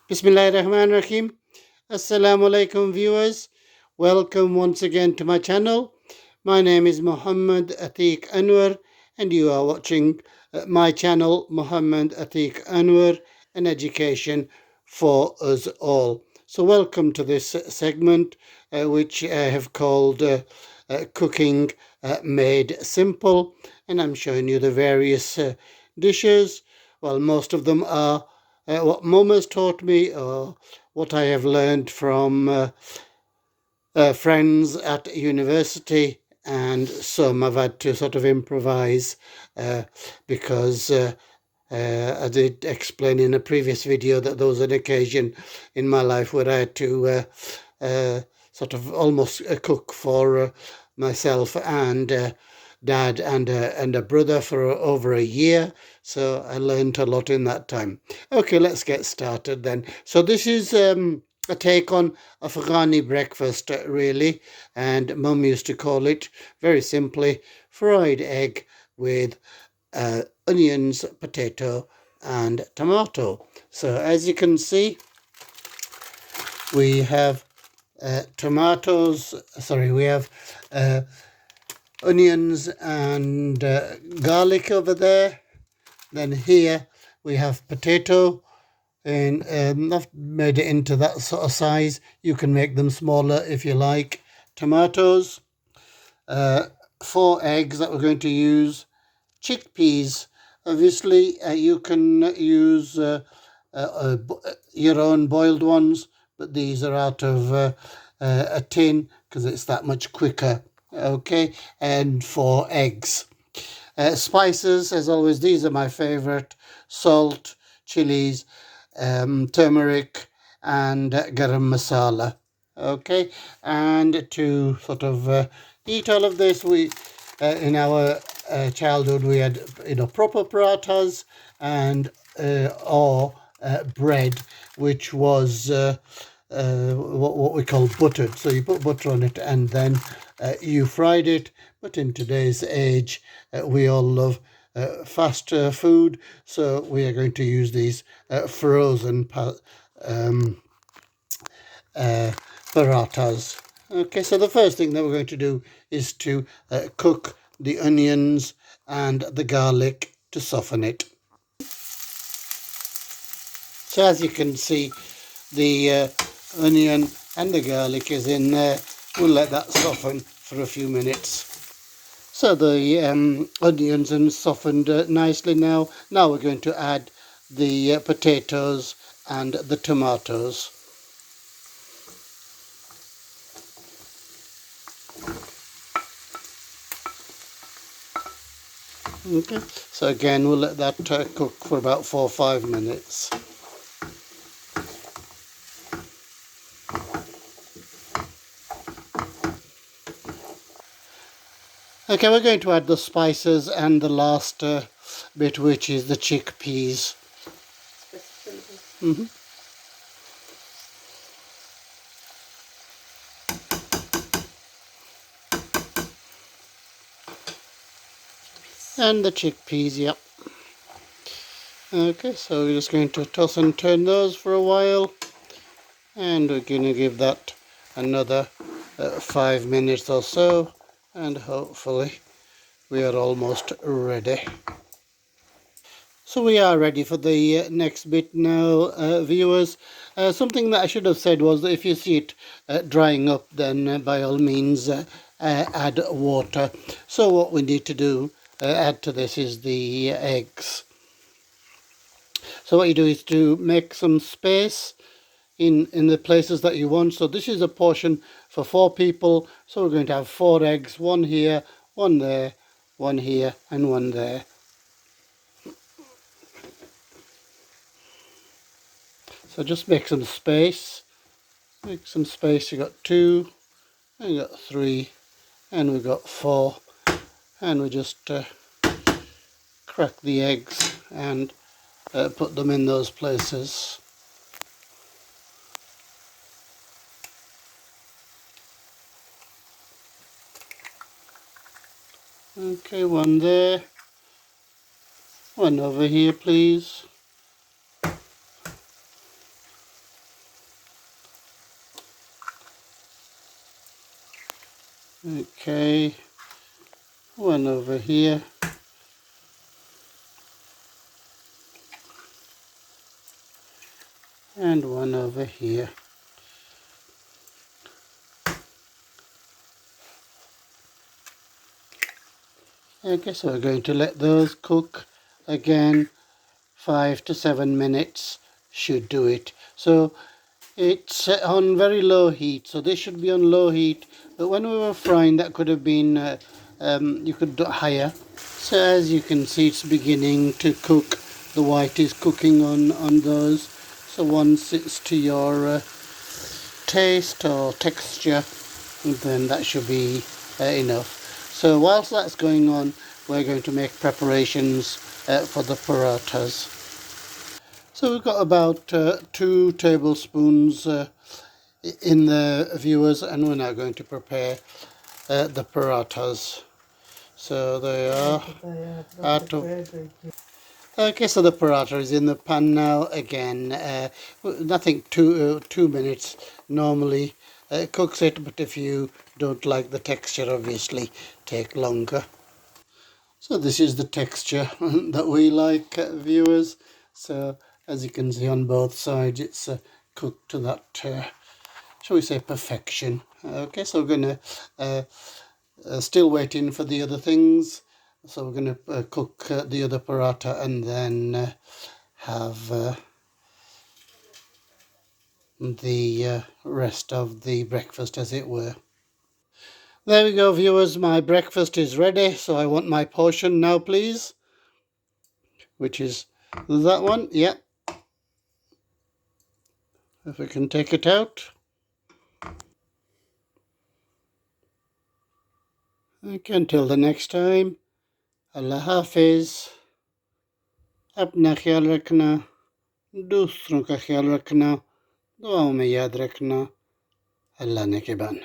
Bismillahirrahmanirrahim. Assalamu alaikum viewers. Welcome once again to my channel. My name is Muhammad Atiq Anwar and you are watching my channel Muhammad Atiq Anwar, an education for us all. So welcome to this segment which I have called Cooking Made Simple, and I'm showing you the various dishes. Well, most of them are what Mum has taught me or what I have learned from friends at university, and some I've had to sort of improvise because I did explain in a previous video that there was an occasion in my life where I had to sort of almost cook for myself and dad and a brother for over a year. So I learned a lot in that time. Okay, let's get started then. So this is a take on Afghani breakfast, really, and Mum used to call it very simply fried egg with onions, potato, and tomato. So as you can see, we have we have onions and garlic over there. Then here we have potato, and I've made it into that sort of size. You can make them smaller if you like. Tomatoes, 4 eggs that we're going to use, chickpeas. Obviously, you can use your own boiled ones, but these are out of a tin because it's that much quicker. Okay, and 4 eggs. Spices, as always, these are my favorite: salt, chilies, turmeric, and garam masala. Okay, and to sort of eat all of this, we in our childhood we had proper parathas and or bread, which was what we call buttered. So you put butter on it and then you fried it. But in today's age, we all love fast food, so we are going to use these frozen parathas. Okay, so the first thing that we're going to do is to cook the onions and the garlic to soften it. So as you can see, the onion and the garlic is in there. We'll let that soften for a few minutes. So the onions are softened nicely now. Now we're going to add the potatoes and the tomatoes. Okay, so again we'll let that cook for about 4 or 5 minutes. Okay, we're going to add the spices and the last bit, which is the chickpeas. And the chickpeas, yep. Okay, so we're just going to toss and turn those for a while, and we're going to give that another 5 minutes or so, and hopefully we are almost ready. So we are ready for the next bit now, viewers. Something that I should have said was that if you see it drying up, then by all means add water. So what we need to do, add to this, is the eggs. So what you do is to make some space in the places that you want. So this is a portion for 4 people. So we're going to have 4 eggs, 1 here, 1 there, 1 here, and 1 there. So just make some space. Make some space. You got 2, and you got 3, and we've got 4, and we just crack the eggs and put them in those places. Okay, 1 there, 1 over here, please. Okay, one over here. And one over here. Okay, so we're going to let those cook again. 5 to 7 minutes should do it. So it's on very low heat, so this should be on low heat, but when we were frying that could have been you could do higher. So as you can see, it's beginning to cook. The white is cooking on those, so once it's to your taste or texture, then that should be enough. So whilst that's going on, we're going to make preparations for the parathas. So we've got about 2 tablespoons in the viewers, and we're now going to prepare the parathas. So they are out of... Okay, so the paratha is in the pan now again. Nothing, 2 minutes normally cooks it, but if you don't like the texture, obviously take longer. So this is the texture that we like, viewers. So as you can see on both sides, it's cooked to that, shall we say, perfection. Okay, so we're going to still waiting for the other things. So we're going to cook the other paratha and then have the rest of the breakfast, as it were. There we go, viewers. My breakfast is ready, so I want my portion now, please. Which is that one. Yep. If we can take it out. Okay, until the next time. Allah Hafiz. अपना ख्याल रखना, दूसरों का ख्याल रखना, दुआओं में याद रखना। अल्लाह ने के बान।